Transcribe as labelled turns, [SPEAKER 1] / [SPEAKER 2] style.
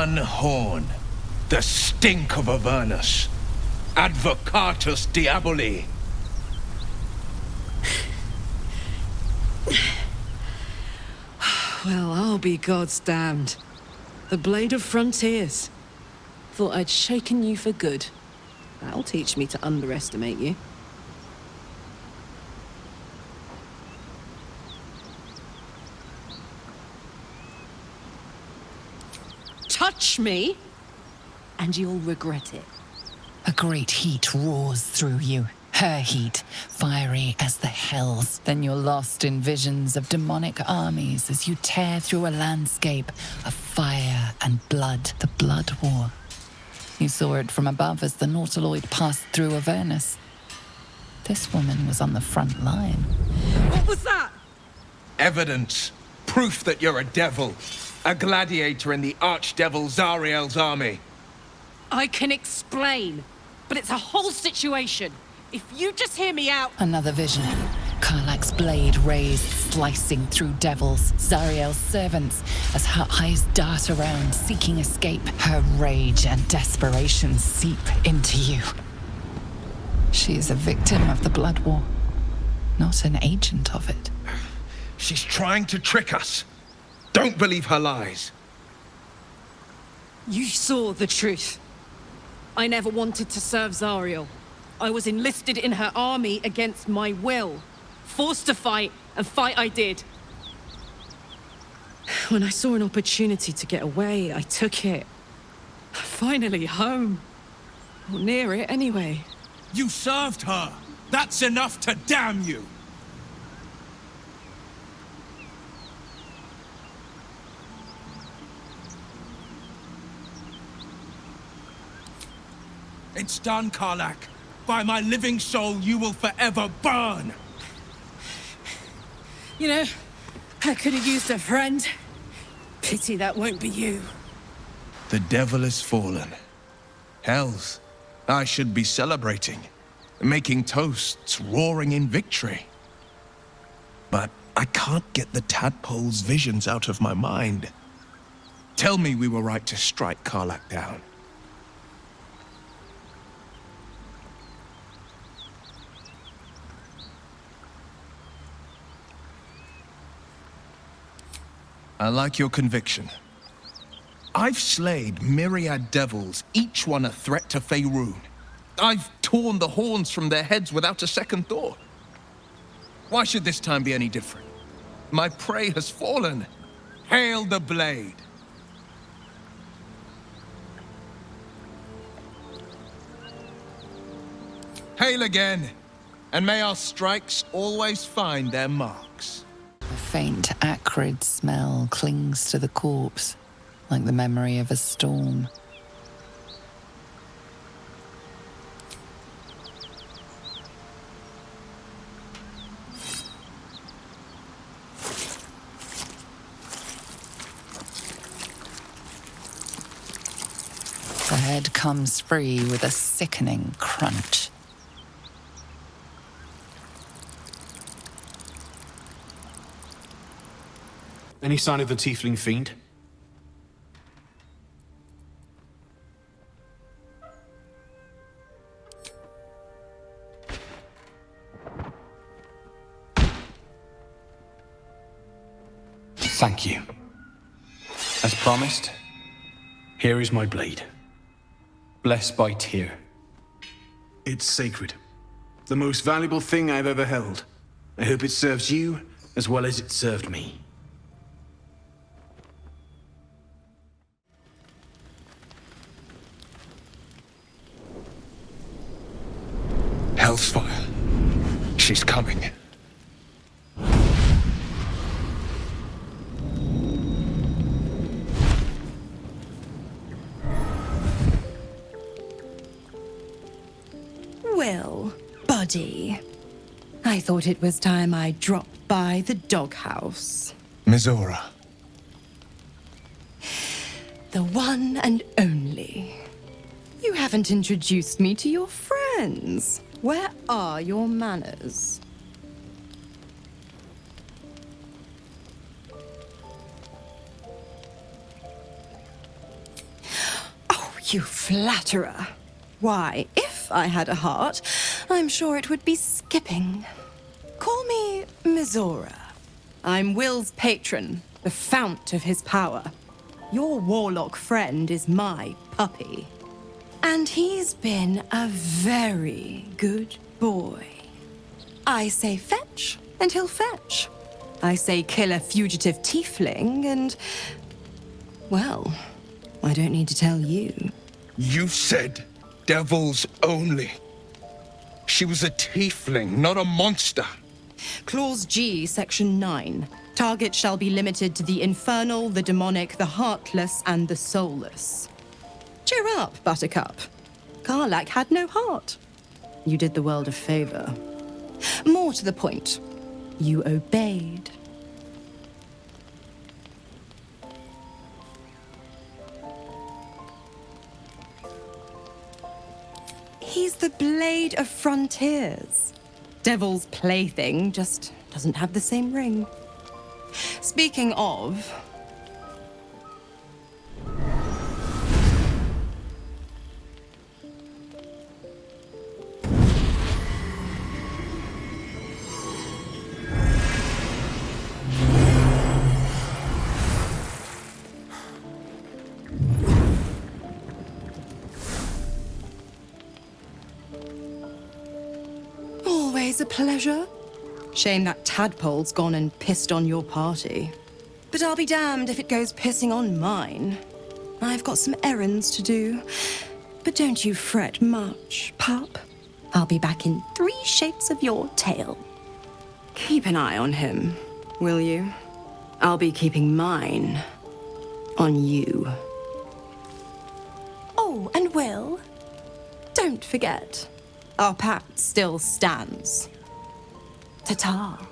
[SPEAKER 1] One horn. The stink of Avernus. Advocatus diaboli.
[SPEAKER 2] Well, I'll be God's damned. The Blade of Frontiers. Thought I'd shaken you for good. That'll teach me to underestimate you. Touch me, and you'll regret it.
[SPEAKER 3] A great heat roars through you. Her heat, fiery as the hells. Then you're lost in visions of demonic armies as you tear through a landscape of fire and blood. The Blood War. You saw it from above as the Nautiloid passed through Avernus. This woman was on the front line.
[SPEAKER 2] What was that?
[SPEAKER 1] Evidence. Proof that you're a devil. A gladiator in the archdevil Zariel's army.
[SPEAKER 2] I can explain, but it's a whole situation. If you just hear me out...
[SPEAKER 3] Another vision. Karlach's blade raised, slicing through devils, Zariel's servants, as her eyes dart around, seeking escape. Her rage and desperation seep into you. She is a victim of the Blood War, not an agent of it.
[SPEAKER 1] She's trying to trick us. Don't believe her lies.
[SPEAKER 2] You saw the truth. I never wanted to serve Zariel. I was enlisted in her army against my will. Forced to fight, and fight I did. When I saw an opportunity to get away, I took it. Finally home. Or near it, anyway.
[SPEAKER 1] You served her. That's enough to damn you. It's done, Karlach. By my living soul, you will forever burn.
[SPEAKER 2] You know, I could have used a friend. Pity that won't be you.
[SPEAKER 1] The devil is fallen. Hells, I should be celebrating, making toasts, roaring in victory. But I can't get the tadpole's visions out of my mind. Tell me we were right to strike Karlach down. I like your conviction. I've slayed myriad devils, each one a threat to Faerun. I've torn the horns from their heads without a second thought. Why should this time be any different? My prey has fallen. Hail the blade. Hail again, and may our strikes always find their marks.
[SPEAKER 3] A faint, acrid smell clings to the corpse, like the memory of a storm. The head comes free with a sickening crunch.
[SPEAKER 4] Any sign of the tiefling fiend? Thank you. As promised, here is my blade. Blessed by Tyr. It's sacred. The most valuable thing I've ever held. I hope it serves you as well as it served me.
[SPEAKER 1] Hellsfire. She's coming.
[SPEAKER 5] Well, buddy. I thought it was time I dropped by the doghouse.
[SPEAKER 1] Mizora.
[SPEAKER 5] The one and only. You haven't introduced me to your friends. Where are your manners? You flatterer. Why, if I had a heart, I'm sure it would be skipping. Call me Mizora. I'm Wyll's patron, the fount of his power. Your warlock friend is my puppy. And he's been a very good boy. I say fetch, and he'll fetch. I say kill a fugitive tiefling, and... well, I don't need to tell you.
[SPEAKER 1] You said devils only. She was a tiefling, not a monster.
[SPEAKER 5] Clause G, Section 9. Target shall be limited to the infernal, the demonic, the heartless, and the soulless. Cheer up, Buttercup. Karlach had no heart. You did the world a favor. More to the point, you obeyed. He's the Blade of Frontiers. Devil's plaything, just doesn't have the same ring. Speaking of... always a pleasure. Shame that tadpole's gone and pissed on your party. But I'll be damned if it goes pissing on mine. I've got some errands to do. But don't you fret much, pup. I'll be back in 3 shakes of your tail. Keep an eye on him, will you? I'll be keeping mine on you. Oh, and Wyll, don't forget, our pact still stands. Ta-ta.